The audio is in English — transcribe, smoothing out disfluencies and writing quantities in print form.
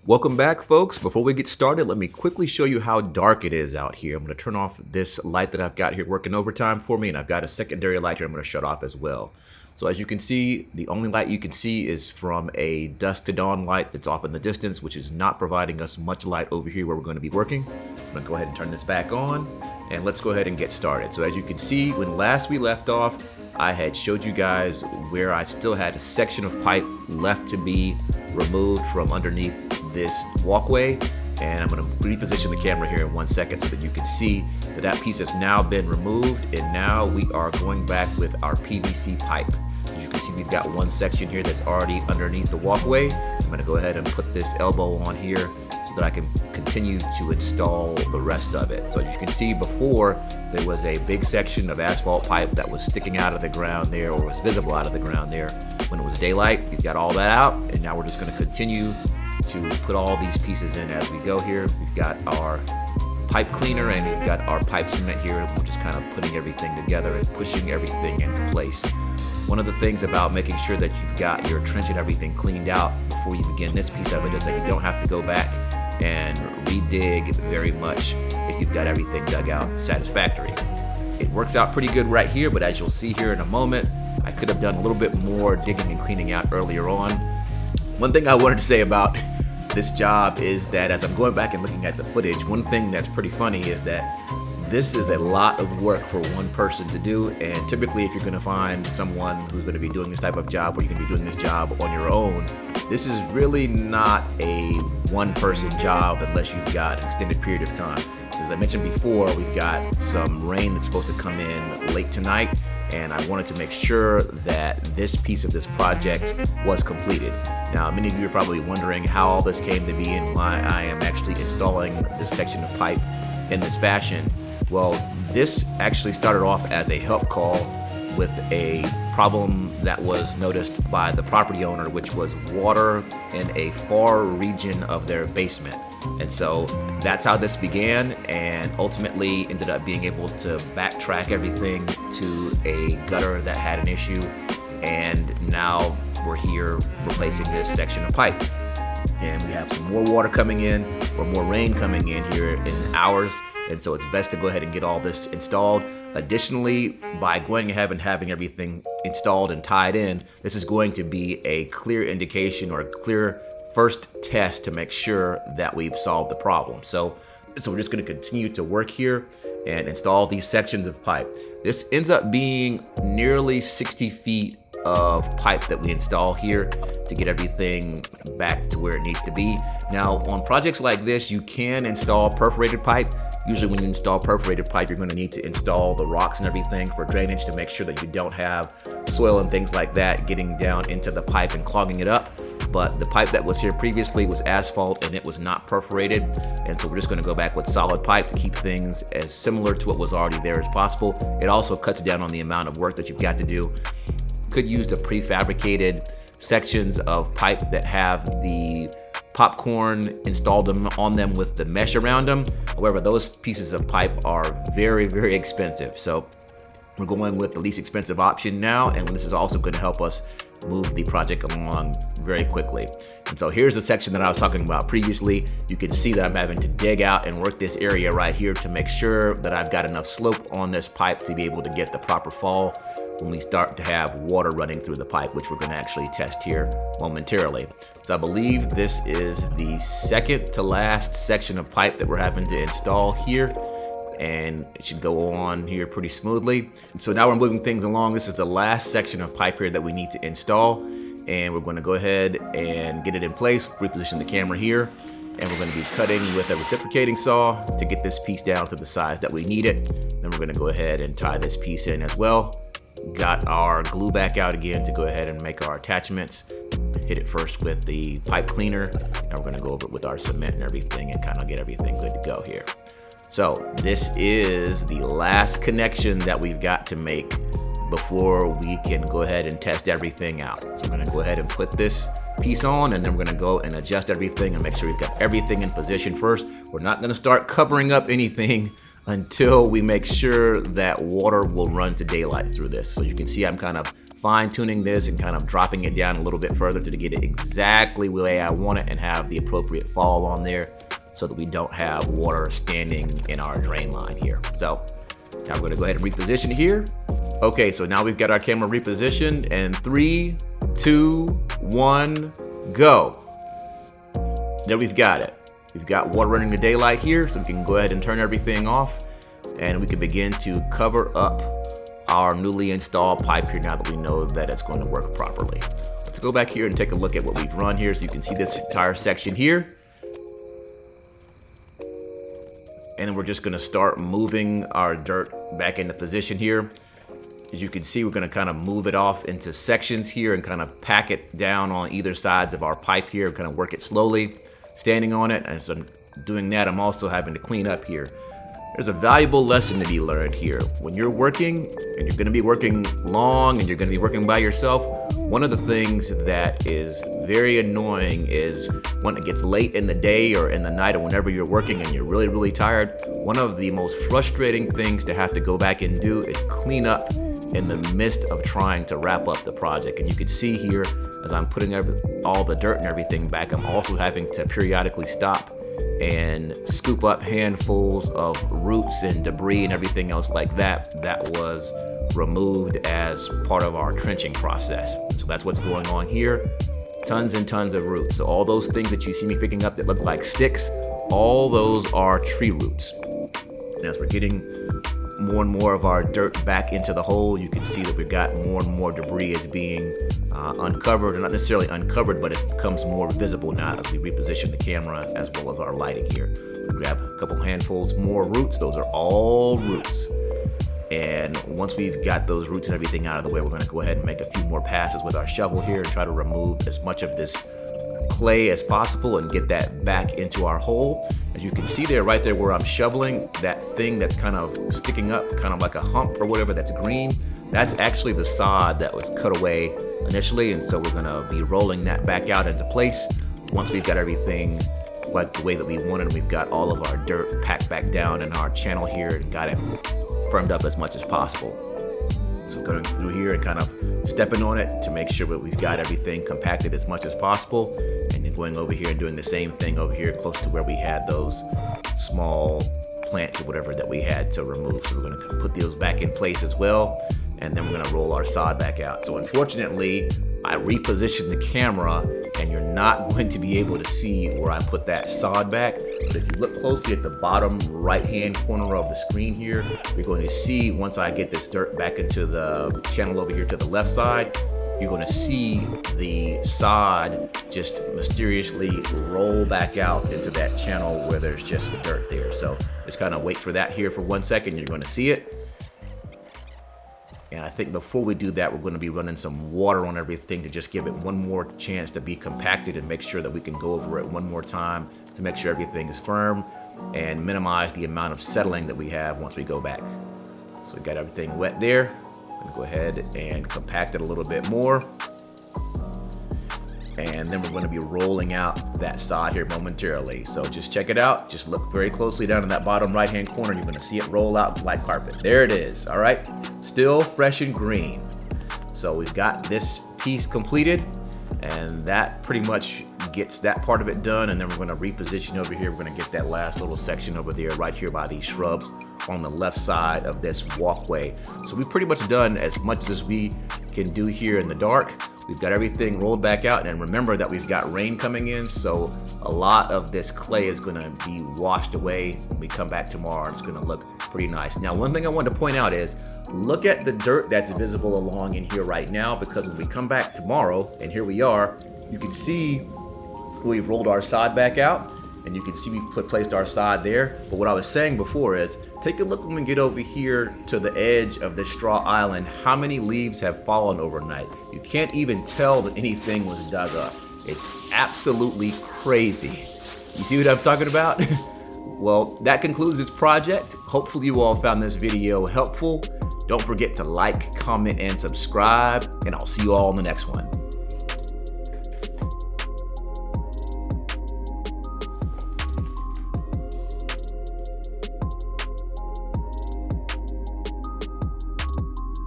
Welcome back, folks. Before we get started, let me quickly show you how dark it is out here. I'm going to turn off this light that I've got here working overtime for me, and I've got a secondary light here I'm going to shut off as well. So as you can see, the only light you can see is from a dusk to dawn light that's off in the distance, which is not providing us much light over here where we're going to be working. I'm going to go ahead and turn this back on, and let's go ahead and get started. So as you can see, when last we left off, I had showed you guys where I still had a section of pipe left to be removed from underneath this walkway, and I'm going to reposition the camera here in 1 second so that you can see that that piece has now been removed, and now we are going back with our PVC pipe. As you can see, we've got one section here that's already underneath the walkway. I'm going to go ahead and put this elbow on here so that I can continue to install the rest of it. So as you can see, before there was a big section of asphalt pipe that was sticking out of the ground there, or was visible out of the ground there when it was daylight. We've got all that out, and now we're just going to continue to put all these pieces in as we go here. We've got our pipe cleaner and we've got our pipe cement here. We're just kind of putting everything together and pushing everything into place. One of the things about making sure that you've got your trench and everything cleaned out before you begin this piece of it is that you don't have to go back and redig very much if you've got everything dug out satisfactory. It works out pretty good right here, but as you'll see here in a moment, I could have done a little bit more digging and cleaning out earlier on. One thing I wanted to say about this job is that as I'm going back and looking at the footage, one thing that's pretty funny is that this is a lot of work for one person to do, and typically if you're going to find someone who's going to be doing this type of job, or you're going to be doing this job on your own, this is really not a one-person job unless you've got an extended period of time. As I mentioned before, we've got some rain that's supposed to come in late tonight, and I wanted to make sure that this piece of this project was completed. Now, many of you are probably wondering how all this came to be and why I am actually installing this section of pipe in this fashion. Well, this actually started off as a help call with a problem that was noticed by the property owner, which was water in a far region of their basement. And so that's how this began, and ultimately ended up being able to backtrack everything to a gutter that had an issue, and now we're here replacing this section of pipe. And we have some more water coming in, or more rain coming in here in hours, and so it's best to go ahead and get all this installed. Additionally, by going ahead and having everything installed and tied in, this is going to be a clear indication, or a clear first test to make sure that we've solved the problem. So we're just going to continue to work here and install these sections of pipe. This ends up being nearly 60 feet of pipe that we install here to get everything back to where it needs to be. Now, on projects like this, you can install perforated pipe. Usually when you install perforated pipe, you're going to need to install the rocks and everything for drainage to make sure that you don't have soil and things like that getting down into the pipe and clogging it up. But the pipe that was here previously was asphalt and it was not perforated, and so we're just going to go back with solid pipe to keep things as similar to what was already there as possible. It also cuts down on the amount of work that you've got to do. You could use the prefabricated sections of pipe that have the popcorn installed on them with the mesh around them. However, those pieces of pipe are very, very expensive. So we're going with the least expensive option now, and this is also going to help us move the project along very quickly. And so here's the section that I was talking about previously. You can see that I'm having to dig out and work this area right here to make sure that I've got enough slope on this pipe to be able to get the proper fall when we start to have water running through the pipe, which we're going to actually test here momentarily. So I believe this is the second to last section of pipe that we're having to install here, and it should go on here pretty smoothly. So now we're moving things along. This is the last section of pipe here that we need to install, and we're going to go ahead and get it in place, reposition the camera here, and we're going to be cutting with a reciprocating saw to get this piece down to the size that we need it. Then we're going to go ahead and tie this piece in as well. Got our glue back out again to go ahead and make our attachments. Hit it first with the pipe cleaner, and we're going to go over it with our cement and everything and kind of get everything good to go here. So this is the last connection that we've got to make before we can go ahead and test everything out. So we're going to go ahead and put this piece on, and then we're going to go and adjust everything and make sure we've got everything in position first. We're not going to start covering up anything until we make sure that water will run to daylight through this. So you can see I'm kind of fine tuning this and kind of dropping it down a little bit further to get it exactly the way I want it and have the appropriate fall on there so that we don't have water standing in our drain line here. So now I'm going to go ahead and reposition here. Okay, so now we've got our camera repositioned, and 3, 2, 1, go. There we've got it. We've got water running the daylight here, so we can go ahead and turn everything off, and we can begin to cover up our newly installed pipe here now that we know that it's going to work properly. Let's go back here and take a look at what we've run here so you can see this entire section here. And then we're just going to start moving our dirt back into position here. As you can see, we're going to kind of move it off into sections here and kind of pack it down on either sides of our pipe here, kind of work it slowly, standing on it. And so I'm doing that, I'm also having to clean up here. There's a valuable lesson to be learned here. When you're working, and you're going to be working long, and you're going to be working by yourself, one of the things that is very annoying is when it gets late in the day or in the night or whenever you're working and you're really, really tired, one of the most frustrating things to have to go back and do is clean up in the midst of trying to wrap up the project. And you can see here, as I'm putting all the dirt and everything back, I'm also having to periodically stop and scoop up handfuls of roots and debris and everything else like that was removed as part of our trenching process. So that's what's going on here. Tons and tons of roots. So all those things that you see me picking up that look like sticks, all those are tree roots. And as we're getting more and more of our dirt back into the hole, you can see that we've got more and more debris is being uncovered, or not necessarily uncovered, but it becomes more visible now as we reposition the camera as well as our lighting here. We grab a couple handfuls more roots. Those are all roots. And once we've got those roots and everything out of the way, we're going to go ahead and make a few more passes with our shovel here and try to remove as much of this clay as possible and get that back into our hole. As you can see there, right there where I'm shoveling, that thing that's kind of sticking up, kind of like a hump or whatever that's green, that's actually the sod that was cut away initially. And so we're going to be rolling that back out into place once we've got everything like the way that we wanted, and we've got all of our dirt packed back down in our channel here and got it firmed up as much as possible. So going through here and kind of stepping on it to make sure that we've got everything compacted as much as possible, and then going over here and doing the same thing over here close to where we had those small plants or whatever that we had to remove. So we're going to put those back in place as well, and then we're going to roll our sod back out. So unfortunately, I repositioned the camera and you're not going to be able to see where I put that sod back. But if you look closely at the bottom right-hand corner of the screen here, you're going to see once I get this dirt back into the channel over here to the left side, you're going to see the sod just mysteriously roll back out into that channel where there's just dirt there. So just kind of wait for that here for 1 second. You're going to see it. And I think before we do that, we're going to be running some water on everything to just give it one more chance to be compacted and make sure that we can go over it one more time to make sure everything is firm and minimize the amount of settling that we have once we go back. So we got everything wet there. I'm going to go ahead and compact it a little bit more. And then we're going to be rolling out that sod here momentarily. So just check it out. Just look very closely down in that bottom right-hand corner. You're going to see it roll out like carpet. There it is. All right. Still fresh and green. So we've got this piece completed, and that pretty much gets that part of it done. And then we're going to reposition over here. We're going to get that last little section over there right here by these shrubs on the left side of this walkway. So we've pretty much done as much as we can do here in the dark. We've got everything rolled back out, and remember that we've got rain coming in, so a lot of this clay is going to be washed away when we come back tomorrow. It's going to look pretty nice. Now, one thing I wanted to point out is look at the dirt that's visible along in here right now, because when we come back tomorrow, and here we are, you can see we've rolled our sod back out, and you can see we've placed our sod there. But what I was saying before is take a look when we get over here to the edge of this straw island, how many leaves have fallen overnight. You can't even tell that anything was dug up. It's absolutely crazy. You see what I'm talking about? Well, that concludes this project. Hopefully you all found this video helpful. Don't forget to like, comment, and subscribe, and I'll see you all in the next one.